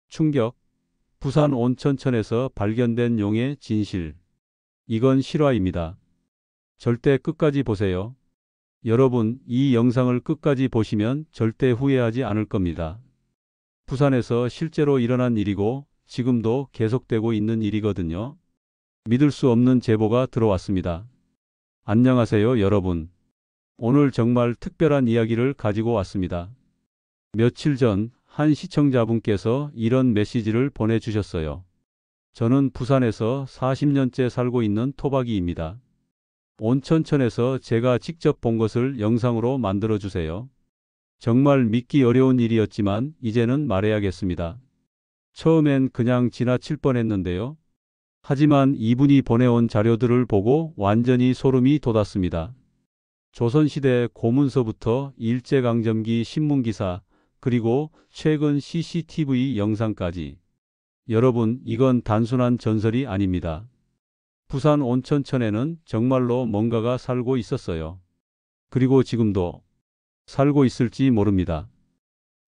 충격. 부산 온천천에서 발견된 용의 진실. 이건 실화입니다. 절대 끝까지 보세요. 여러분, 이 영상을 끝까지 보시면 절대 후회하지 않을 겁니다. 부산에서 실제로 일어난 일이고 지금도 계속되고 있는 일이거든요. 믿을 수 없는 제보가 들어왔습니다. 안녕하세요, 여러분. 오늘 정말 특별한 이야기를 가지고 왔습니다. 며칠 전 한 시청자분께서 이런 메시지를 보내주셨어요. 저는 부산에서 40년째 살고 있는 토박이입니다. 온천천에서 제가 직접 본 것을 영상으로 만들어 주세요. 정말 믿기 어려운 일이었지만 이제는 말해야겠습니다. 처음엔 그냥 지나칠 뻔했는데요. 하지만 이분이 보내온 자료들을 보고 완전히 소름이 돋았습니다. 조선시대 고문서부터 일제강점기 신문기사, 그리고 최근 CCTV 영상까지. 여러분, 이건 단순한 전설이 아닙니다. 부산 온천천에는 정말로 뭔가가 살고 있었어요. 그리고 지금도 살고 있을지 모릅니다.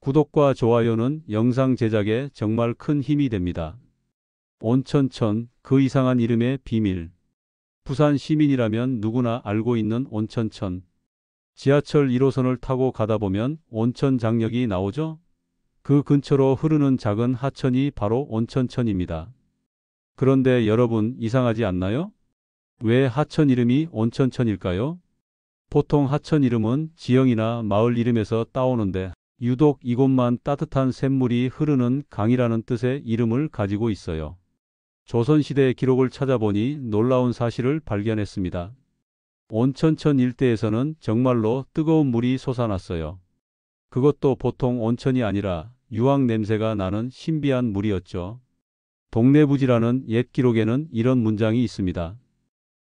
구독과 좋아요는 영상 제작에 정말 큰 힘이 됩니다. 온천천, 그 이상한 이름의 비밀. 부산 시민이라면 누구나 알고 있는 온천천. 지하철 1호선을 타고 가다 보면 온천 장력이 나오죠? 그 근처로 흐르는 작은 하천이 바로 온천천입니다. 그런데 여러분, 이상하지 않나요? 왜 하천 이름이 온천천일까요? 보통 하천 이름은 지형이나 마을 이름에서 따오는데 유독 이곳만 따뜻한 샘물이 흐르는 강이라는 뜻의 이름을 가지고 있어요. 조선시대 기록을 찾아보니 놀라운 사실을 발견했습니다. 온천천 일대에서는 정말로 뜨거운 물이 솟아났어요. 그것도 보통 온천이 아니라 유황 냄새가 나는 신비한 물이었죠. 동래부지라는 옛 기록에는 이런 문장이 있습니다.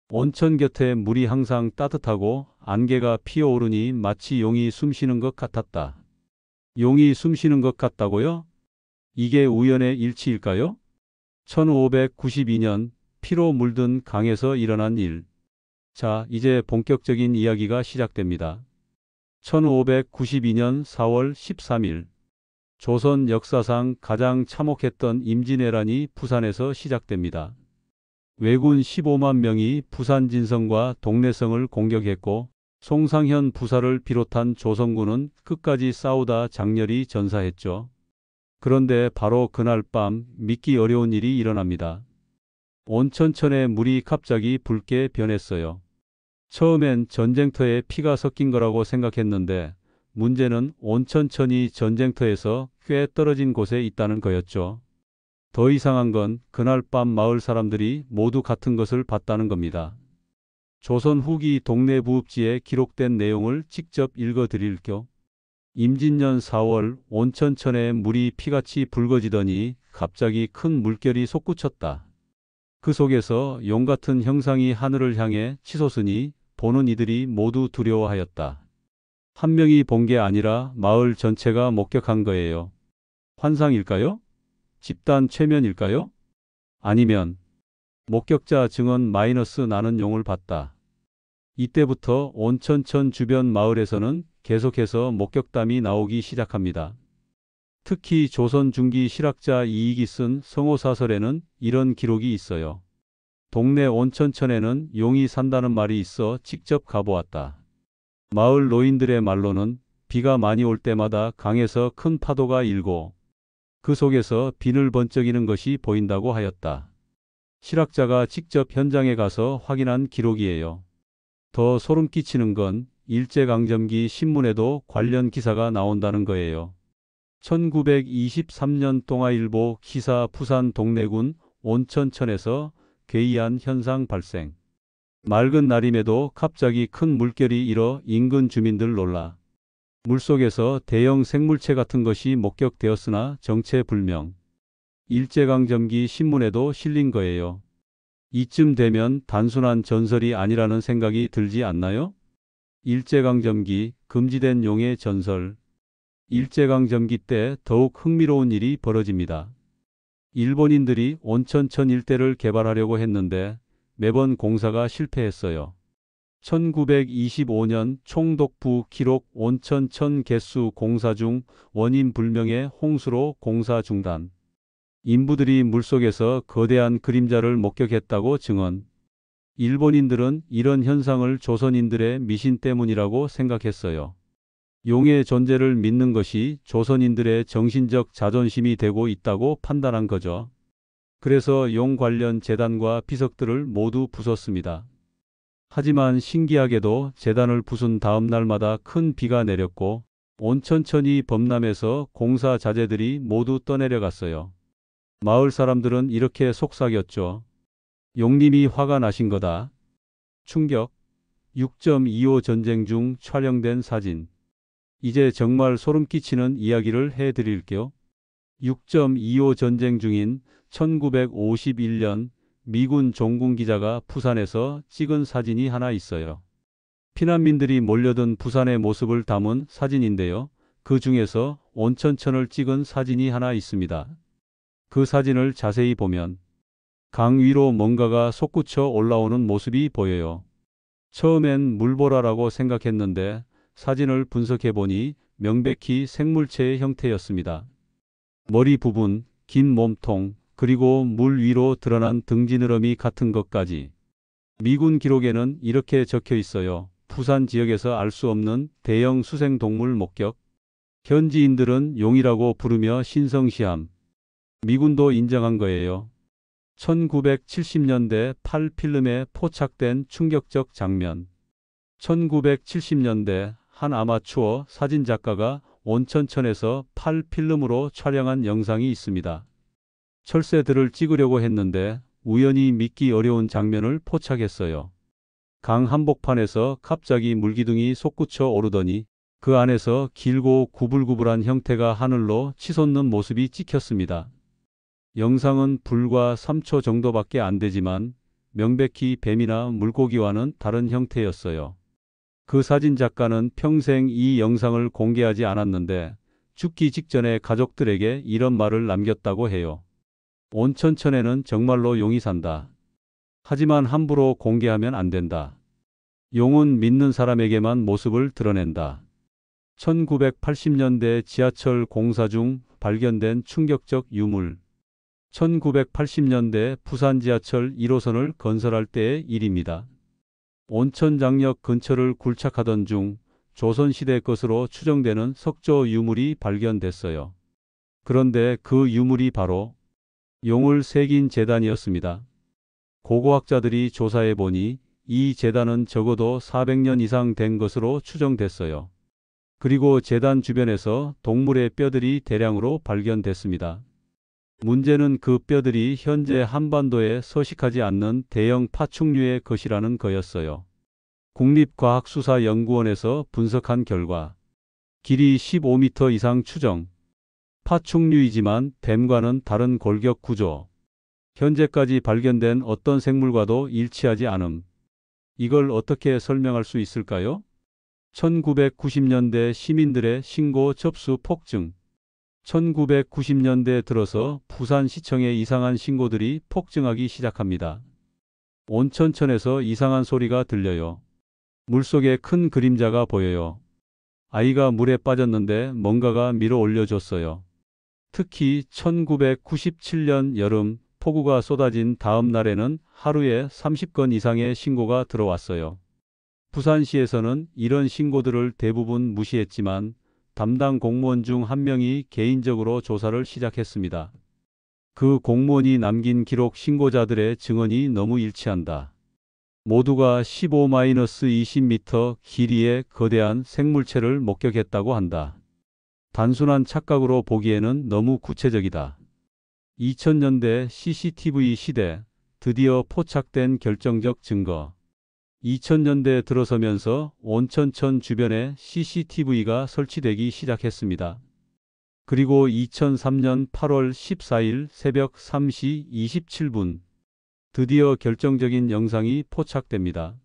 온천 곁에 물이 항상 따뜻하고 안개가 피어오르니 마치 용이 숨쉬는 것 같았다. 용이 숨쉬는 것 같다고요? 이게 우연의 일치일까요? 1592년 피로 물든 강에서 일어난 일. 자, 이제 본격적인 이야기가 시작됩니다. 1592년 4월 13일. 조선 역사상 가장 참혹했던 임진왜란이 부산에서 시작됩니다. 왜군 15만 명이 부산 진성과 동래성을 공격했고 송상현 부사를 비롯한 조선군은 끝까지 싸우다 장렬히 전사했죠. 그런데 바로 그날 밤 믿기 어려운 일이 일어납니다. 온천천의 물이 갑자기 붉게 변했어요. 처음엔 전쟁터에 피가 섞인 거라고 생각했는데 문제는 온천천이 전쟁터에서 꽤 떨어진 곳에 있다는 거였죠. 더 이상한 건 그날 밤 마을 사람들이 모두 같은 것을 봤다는 겁니다. 조선 후기 동래부읍지에 기록된 내용을 직접 읽어드릴게요. 임진년 4월 온천천에 물이 피같이 붉어지더니 갑자기 큰 물결이 솟구쳤다. 그 속에서 용 같은 형상이 하늘을 향해 치솟으니 보는 이들이 모두 두려워하였다. 한 명이 본 게 아니라 마을 전체가 목격한 거예요. 환상일까요? 집단 최면일까요? 아니면 목격자 증언 마이너스 나는 용을 봤다. 이때부터 온천천 주변 마을에서는 계속해서 목격담이 나오기 시작합니다. 특히 조선 중기 실학자 이익이 쓴 성호사설에는 이런 기록이 있어요. 동네 온천천에는 용이 산다는 말이 있어 직접 가보았다. 마을 노인들의 말로는 비가 많이 올 때마다 강에서 큰 파도가 일고 그 속에서 비늘 번쩍이는 것이 보인다고 하였다. 실학자가 직접 현장에 가서 확인한 기록이에요. 더 소름 끼치는 건 일제강점기 신문에도 관련 기사가 나온다는 거예요. 1923년 동아일보 기사 부산 동래군 온천천에서 괴이한 현상 발생. 맑은 날임에도 갑자기 큰 물결이 일어 인근 주민들 놀라. 물속에서 대형 생물체 같은 것이 목격되었으나 정체불명. 일제강점기 신문에도 실린 거예요. 이쯤 되면 단순한 전설이 아니라는 생각이 들지 않나요? 일제강점기 금지된 용의 전설. 일제강점기 때 더욱 흥미로운 일이 벌어집니다. 일본인들이 온천천 일대를 개발하려고 했는데 매번 공사가 실패했어요. 1925년 총독부 기록 온천천 개수 공사 중 원인 불명의 홍수로 공사 중단. 인부들이 물속에서 거대한 그림자를 목격했다고 증언. 일본인들은 이런 현상을 조선인들의 미신 때문이라고 생각했어요. 용의 존재를 믿는 것이 조선인들의 정신적 자존심이 되고 있다고 판단한 거죠. 그래서 용 관련 제단과 비석들을 모두 부쉈습니다. 하지만 신기하게도 제단을 부순 다음 날마다 큰 비가 내렸고 온천천이 범람해서 공사 자재들이 모두 떠내려갔어요. 마을 사람들은 이렇게 속삭였죠. 용님이 화가 나신 거다. 충격. 6.25 전쟁 중 촬영된 사진. 이제 정말 소름 끼치는 이야기를 해드릴게요. 6.25 전쟁 중인 1951년 미군 종군 기자가 부산에서 찍은 사진이 하나 있어요. 피난민들이 몰려든 부산의 모습을 담은 사진인데요. 그 중에서 온천천을 찍은 사진이 하나 있습니다. 그 사진을 자세히 보면 강 위로 뭔가가 솟구쳐 올라오는 모습이 보여요. 처음엔 물보라라고 생각했는데 사진을 분석해보니 명백히 생물체의 형태였습니다. 머리 부분, 긴 몸통, 그리고 물 위로 드러난 등지느러미 같은 것까지. 미군 기록에는 이렇게 적혀 있어요. 부산 지역에서 알 수 없는 대형 수생동물 목격. 현지인들은 용이라고 부르며 신성시함. 미군도 인정한 거예요. 1970년대 8필름에 포착된 충격적 장면. 1970년대 한 아마추어 사진작가가 온천천에서 8필름으로 촬영한 영상이 있습니다. 철새들을 찍으려고 했는데 우연히 믿기 어려운 장면을 포착했어요. 강 한복판에서 갑자기 물기둥이 솟구쳐 오르더니 그 안에서 길고 구불구불한 형태가 하늘로 치솟는 모습이 찍혔습니다. 영상은 불과 3초 정도밖에 안 되지만 명백히 뱀이나 물고기와는 다른 형태였어요. 그 사진 작가는 평생 이 영상을 공개하지 않았는데 죽기 직전에 가족들에게 이런 말을 남겼다고 해요. 온천천에는 정말로 용이 산다. 하지만 함부로 공개하면 안 된다. 용은 믿는 사람에게만 모습을 드러낸다. 1980년대 지하철 공사 중 발견된 충격적 유물. 1980년대 부산 지하철 1호선을 건설할 때의 일입니다. 온천장역 근처를 굴착하던 중 조선시대 것으로 추정되는 석조 유물이 발견됐어요. 그런데 그 유물이 바로 용을 새긴 제단이었습니다. 고고학자들이 조사해 보니 이 제단은 적어도 400년 이상 된 것으로 추정됐어요. 그리고 제단 주변에서 동물의 뼈들이 대량으로 발견됐습니다. 문제는 그 뼈들이 현재 한반도에 서식하지 않는 대형 파충류의 것이라는 거였어요. 국립과학수사연구원에서 분석한 결과 길이 15m 이상 추정. 파충류이지만 뱀과는 다른 골격 구조. 현재까지 발견된 어떤 생물과도 일치하지 않음. 이걸 어떻게 설명할 수 있을까요? 1990년대 시민들의 신고 접수 폭증. 1990년대 들어서 부산시청에 이상한 신고들이 폭증하기 시작합니다. 온천천에서 이상한 소리가 들려요. 물속에 큰 그림자가 보여요. 아이가 물에 빠졌는데 뭔가가 밀어 올려줬어요. 특히 1997년 여름 폭우가 쏟아진 다음 날에는 하루에 30건 이상의 신고가 들어왔어요. 부산시에서는 이런 신고들을 대부분 무시했지만 담당 공무원 중 한 명이 개인적으로 조사를 시작했습니다. 그 공무원이 남긴 기록 신고자들의 증언이 너무 일치한다. 모두가 15-20m 길이의 거대한 생물체를 목격했다고 한다. 단순한 착각으로 보기에는 너무 구체적이다. 2000년대 CCTV 시대, 드디어 포착된 결정적 증거. 2000년대 들어서면서 온천천 주변에 CCTV가 설치되기 시작했습니다. 그리고 2003년 8월 14일 새벽 3시 27분, 드디어 결정적인 영상이 포착됩니다.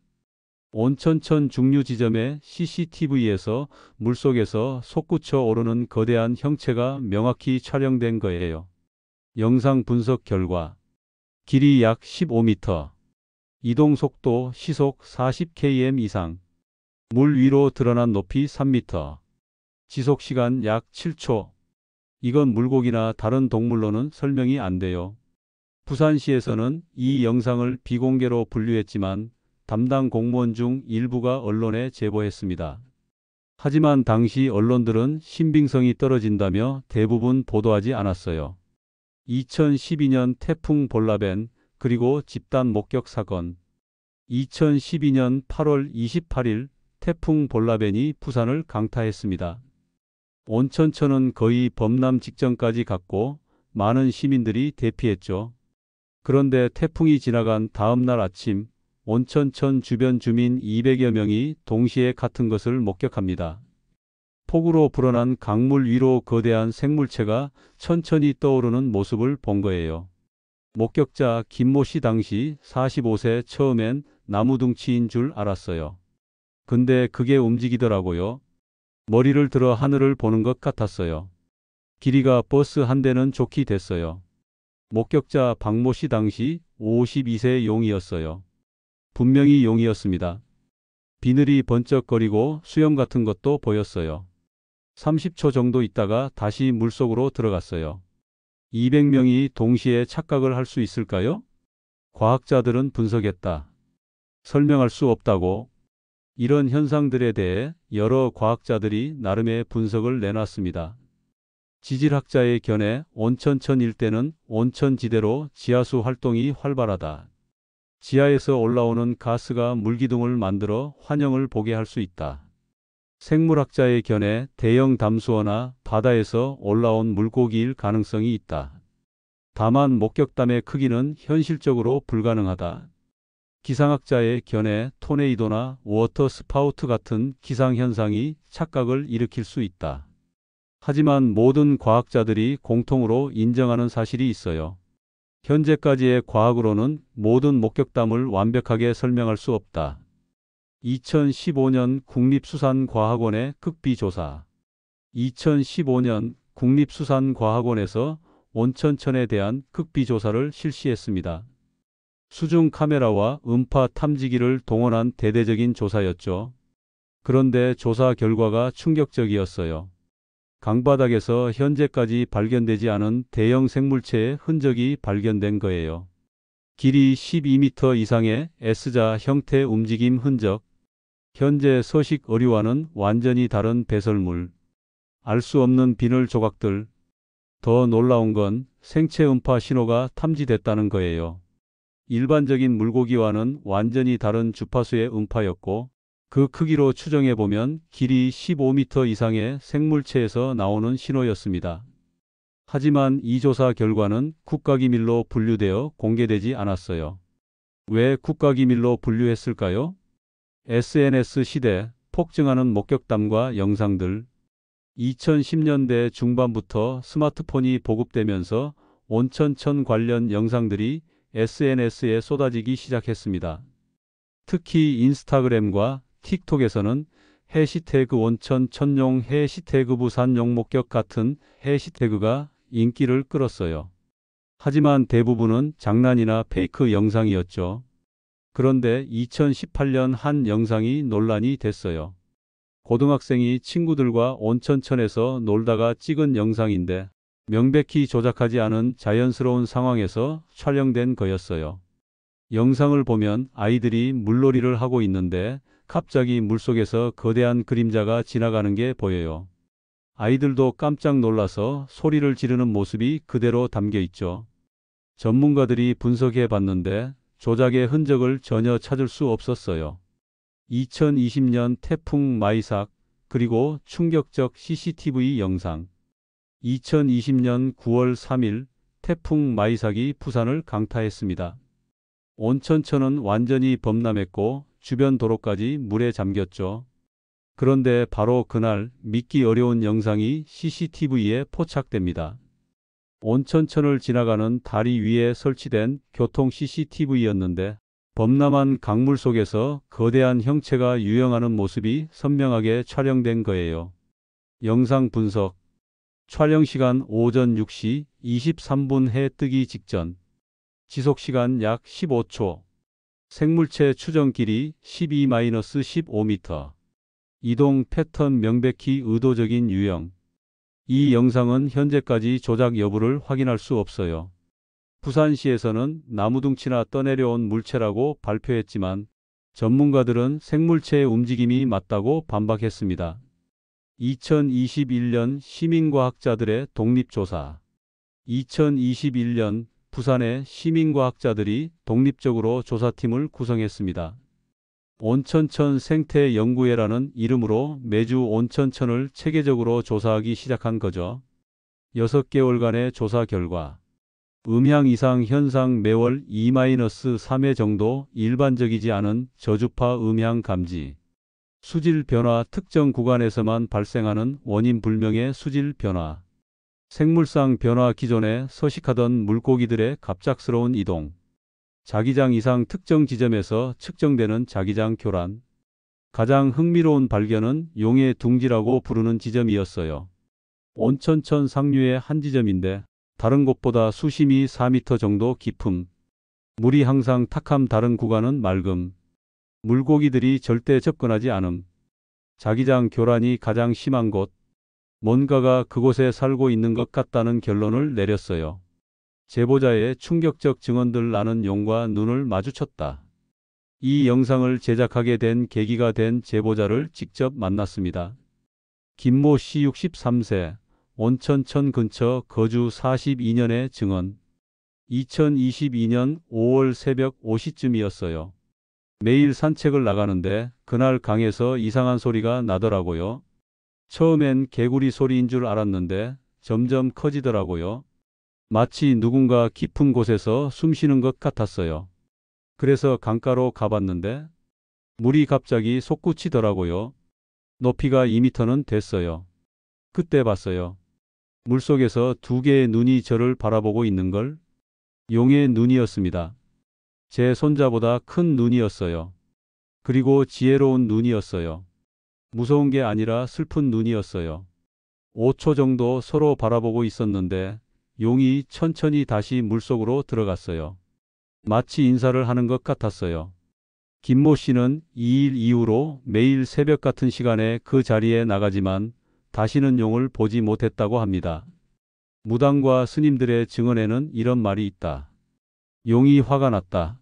온천천 중류 지점의 CCTV에서 물속에서 솟구쳐 오르는 거대한 형체가 명확히 촬영된 거예요. 영상 분석 결과 길이 약 15m, 이동 속도 시속 40km 이상, 물 위로 드러난 높이 3m, 지속 시간 약 7초, 이건 물고기나 다른 동물로는 설명이 안 돼요. 부산시에서는 이 영상을 비공개로 분류했지만 담당 공무원 중 일부가 언론에 제보했습니다. 하지만 당시 언론들은 신빙성이 떨어진다며 대부분 보도하지 않았어요. 2012년 태풍 볼라벤 그리고 집단 목격 사건. 2012년 8월 28일 태풍 볼라벤이 부산을 강타했습니다. 온천천은 거의 범람 직전까지 갔고 많은 시민들이 대피했죠. 그런데 태풍이 지나간 다음 날 아침 온천천 주변 주민 200여 명이 동시에 같은 것을 목격합니다. 폭우로 불어난 강물 위로 거대한 생물체가 천천히 떠오르는 모습을 본 거예요. 목격자 김모 씨 당시 45세 처음엔 나무둥치인 줄 알았어요. 근데 그게 움직이더라고요. 머리를 들어 하늘을 보는 것 같았어요. 길이가 버스 한 대는 좋게 됐어요. 목격자 박모 씨 당시 52세 용이었어요. 분명히 용이었습니다. 비늘이 번쩍거리고 수염 같은 것도 보였어요. 30초 정도 있다가 다시 물속으로 들어갔어요. 200명이 동시에 착각을 할 수 있을까요? 과학자들은 분석했다. 설명할 수 없다고. 이런 현상들에 대해 여러 과학자들이 나름의 분석을 내놨습니다. 지질학자의 견해 온천천 일대는 온천지대로 지하수 활동이 활발하다. 지하에서 올라오는 가스가 물기둥을 만들어 환영을 보게 할 수 있다. 생물학자의 견해 대형 담수어나 바다에서 올라온 물고기일 가능성이 있다. 다만 목격담의 크기는 현실적으로 불가능하다. 기상학자의 견해 토네이도나 워터 스파우트 같은 기상현상이 착각을 일으킬 수 있다. 하지만 모든 과학자들이 공통으로 인정하는 사실이 있어요. 현재까지의 과학으로는 모든 목격담을 완벽하게 설명할 수 없다. 2015년 국립수산과학원의 극비조사. 2015년 국립수산과학원에서 온천천에 대한 극비조사를 실시했습니다. 수중 카메라와 음파 탐지기를 동원한 대대적인 조사였죠. 그런데 조사 결과가 충격적이었어요. 강바닥에서 현재까지 발견되지 않은 대형 생물체의 흔적이 발견된 거예요. 길이 12m 이상의 S자 형태 움직임 흔적. 현재 서식 어류와는 완전히 다른 배설물. 알 수 없는 비늘 조각들. 더 놀라운 건 생체 음파 신호가 탐지됐다는 거예요. 일반적인 물고기와는 완전히 다른 주파수의 음파였고 그 크기로 추정해보면 길이 15m 이상의 생물체에서 나오는 신호였습니다. 하지만 이 조사 결과는 국가기밀로 분류되어 공개되지 않았어요. 왜 국가기밀로 분류했을까요? SNS 시대 폭증하는 목격담과 영상들. 2010년대 중반부터 스마트폰이 보급되면서 온천천 관련 영상들이 SNS에 쏟아지기 시작했습니다. 특히 인스타그램과 틱톡에서는 해시태그 온천천용, 해시태그 부산용 목격 같은 해시태그가 인기를 끌었어요. 하지만 대부분은 장난이나 페이크 영상이었죠. 그런데 2018년 한 영상이 논란이 됐어요. 고등학생이 친구들과 온천천에서 놀다가 찍은 영상인데 명백히 조작하지 않은 자연스러운 상황에서 촬영된 거였어요. 영상을 보면 아이들이 물놀이를 하고 있는데 갑자기 물속에서 거대한 그림자가 지나가는 게 보여요. 아이들도 깜짝 놀라서 소리를 지르는 모습이 그대로 담겨 있죠. 전문가들이 분석해 봤는데 조작의 흔적을 전혀 찾을 수 없었어요. 2020년 태풍 마이삭 그리고 충격적 CCTV 영상. 2020년 9월 3일 태풍 마이삭이 부산을 강타했습니다. 온천천은 완전히 범람했고 주변 도로까지 물에 잠겼죠. 그런데 바로 그날 믿기 어려운 영상이 CCTV에 포착됩니다. 온천천을 지나가는 다리 위에 설치된 교통 CCTV였는데 범람한 강물 속에서 거대한 형체가 유영하는 모습이 선명하게 촬영된 거예요. 영상 분석. 촬영 시간 오전 6시 23분 해 뜨기 직전. 지속 시간 약 15초. 생물체 추정 길이 12-15m. 이동 패턴 명백히 의도적인 유형. 이 영상은 현재까지 조작 여부를 확인할 수 없어요. 부산시에서는 나무둥치나 떠내려온 물체라고 발표했지만 전문가들은 생물체의 움직임이 맞다고 반박했습니다. 2021년 시민과학자들의 독립조사. 2021년 부산의 시민과학자들이 독립적으로 조사팀을 구성했습니다. 온천천 생태연구회라는 이름으로 매주 온천천을 체계적으로 조사하기 시작한 거죠. 6개월간의 조사 결과 음향 이상 현상 매월 2-3회 정도 일반적이지 않은 저주파 음향 감지. 수질 변화 특정 구간에서만 발생하는 원인 불명의 수질 변화. 생물상 변화 기존에 서식하던 물고기들의 갑작스러운 이동. 자기장 이상 특정 지점에서 측정되는 자기장 교란. 가장 흥미로운 발견은 용의 둥지라고 부르는 지점이었어요. 온천천 상류의 한 지점인데 다른 곳보다 수심이 4m 정도 깊음. 물이 항상 탁함 다른 구간은 맑음. 물고기들이 절대 접근하지 않음. 자기장 교란이 가장 심한 곳. 뭔가가 그곳에 살고 있는 것 같다는 결론을 내렸어요. 제보자의 충격적 증언들 나는 용과 눈을 마주쳤다. 이 영상을 제작하게 된 계기가 된 제보자를 직접 만났습니다. 김모 씨 63세. 온천천 근처 거주 42년의 증언. 2022년 5월 새벽 5시쯤이었어요. 매일 산책을 나가는데 그날 강에서 이상한 소리가 나더라고요. 처음엔 개구리 소리인 줄 알았는데 점점 커지더라고요. 마치 누군가 깊은 곳에서 숨쉬는 것 같았어요. 그래서 강가로 가봤는데 물이 갑자기 솟구치더라고요. 높이가 2m는 됐어요. 그때 봤어요. 물속에서 2개의 눈이 저를 바라보고 있는 걸. 용의 눈이었습니다. 제 손자보다 큰 눈이었어요. 그리고 지혜로운 눈이었어요. 무서운 게 아니라 슬픈 눈이었어요. 5초 정도 서로 바라보고 있었는데 용이 천천히 다시 물속으로 들어갔어요. 마치 인사를 하는 것 같았어요. 김모 씨는 이 일 이후로 매일 새벽 같은 시간에 그 자리에 나가지만 다시는 용을 보지 못했다고 합니다. 무당과 스님들의 증언에는 이런 말이 있다. 용이 화가 났다.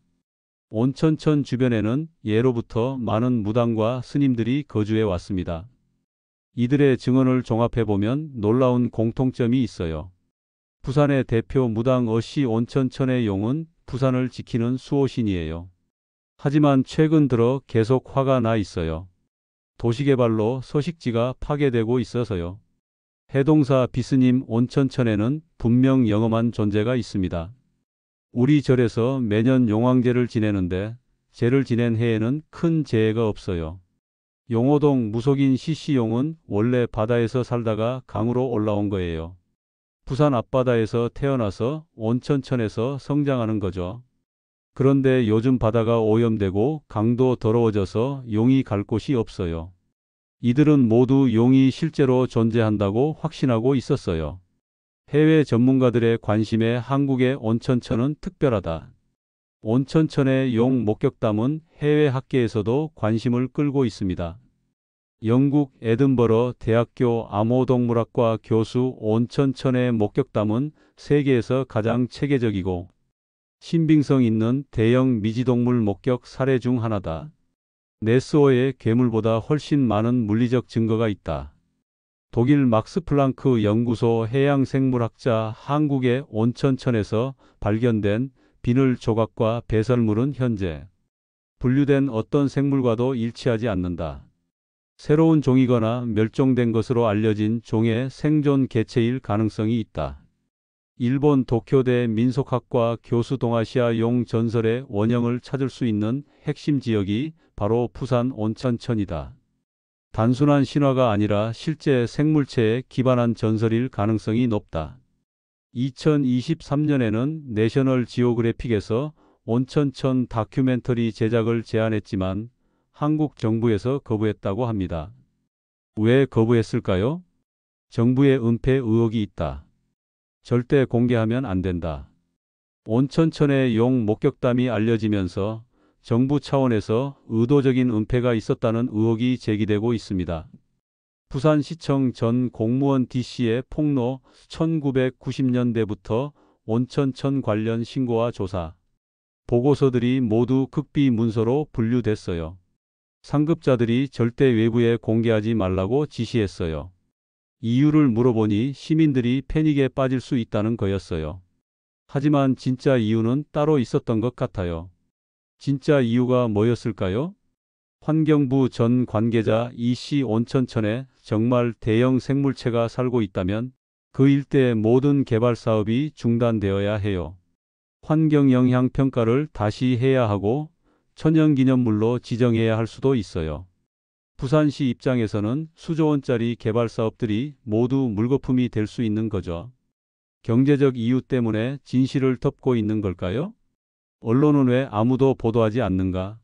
온천천 주변에는 예로부터 많은 무당과 스님들이 거주해 왔습니다. 이들의 증언을 종합해보면 놀라운 공통점이 있어요. 부산의 대표 무당 어씨 온천천의 용은 부산을 지키는 수호신이에요. 하지만 최근 들어 계속 화가 나 있어요. 도시개발로 서식지가 파괴되고 있어서요. 해동사 비스님 온천천에는 분명 영험한 존재가 있습니다. 우리 절에서 매년 용왕제를 지내는데 제를 지낸 해에는 큰 재해가 없어요. 용호동 무속인 시시용은 원래 바다에서 살다가 강으로 올라온 거예요. 부산 앞바다에서 태어나서 온천천에서 성장하는 거죠. 그런데 요즘 바다가 오염되고 강도 더러워져서 용이 갈 곳이 없어요. 이들은 모두 용이 실제로 존재한다고 확신하고 있었어요. 해외 전문가들의 관심에 한국의 온천천은 특별하다. 온천천의 용 목격담은 해외 학계에서도 관심을 끌고 있습니다. 영국 에든버러 대학교 암호동물학과 교수 온천천의 목격담은 세계에서 가장 체계적이고 신빙성 있는 대형 미지동물 목격 사례 중 하나다. 네스호의 괴물보다 훨씬 많은 물리적 증거가 있다. 독일 막스 플랑크 연구소 해양생물학자 한국의 온천천에서 발견된 비늘 조각과 배설물은 현재 분류된 어떤 생물과도 일치하지 않는다. 새로운 종이거나 멸종된 것으로 알려진 종의 생존 개체일 가능성이 있다. 일본 도쿄대 민속학과 교수 동아시아 용 전설의 원형을 찾을 수 있는 핵심 지역이 바로 부산 온천천이다. 단순한 신화가 아니라 실제 생물체에 기반한 전설일 가능성이 높다. 2023년에는 내셔널 지오그래픽에서 온천천 다큐멘터리 제작을 제안했지만 한국 정부에서 거부했다고 합니다. 왜 거부했을까요? 정부의 은폐 의혹이 있다. 절대 공개하면 안 된다. 온천천의 용 목격담이 알려지면서 정부 차원에서 의도적인 은폐가 있었다는 의혹이 제기되고 있습니다. 부산시청 전 공무원 D씨의 폭로, 1990년대부터 온천천 관련 신고와 조사, 보고서들이 모두 극비 문서로 분류됐어요. 상급자들이 절대 외부에 공개하지 말라고 지시했어요. 이유를 물어보니 시민들이 패닉에 빠질 수 있다는 거였어요. 하지만 진짜 이유는 따로 있었던 것 같아요. 진짜 이유가 뭐였을까요? 환경부 전 관계자 이씨 온천천에 정말 대형 생물체가 살고 있다면 그 일대의 모든 개발 사업이 중단되어야 해요. 환경영향평가를 다시 해야 하고 천연기념물로 지정해야 할 수도 있어요. 부산시 입장에서는 수조 원짜리 개발 사업들이 모두 물거품이 될 수 있는 거죠. 경제적 이유 때문에 진실을 덮고 있는 걸까요? 언론은 왜 아무도 보도하지 않는가?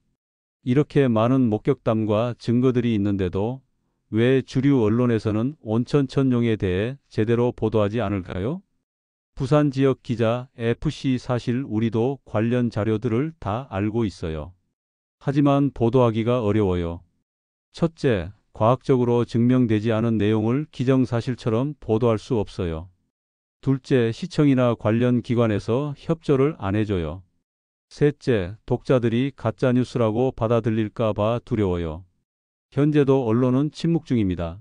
이렇게 많은 목격담과 증거들이 있는데도 왜 주류 언론에서는 온천천용에 대해 제대로 보도하지 않을까요? 부산 지역 기자 FC 사실 우리도 관련 자료들을 다 알고 있어요. 하지만 보도하기가 어려워요. 첫째, 과학적으로 증명되지 않은 내용을 기정사실처럼 보도할 수 없어요. 둘째, 시청이나 관련 기관에서 협조를 안 해줘요. 셋째, 독자들이 가짜뉴스라고 받아들일까 봐 두려워요. 현재도 언론은 침묵 중입니다.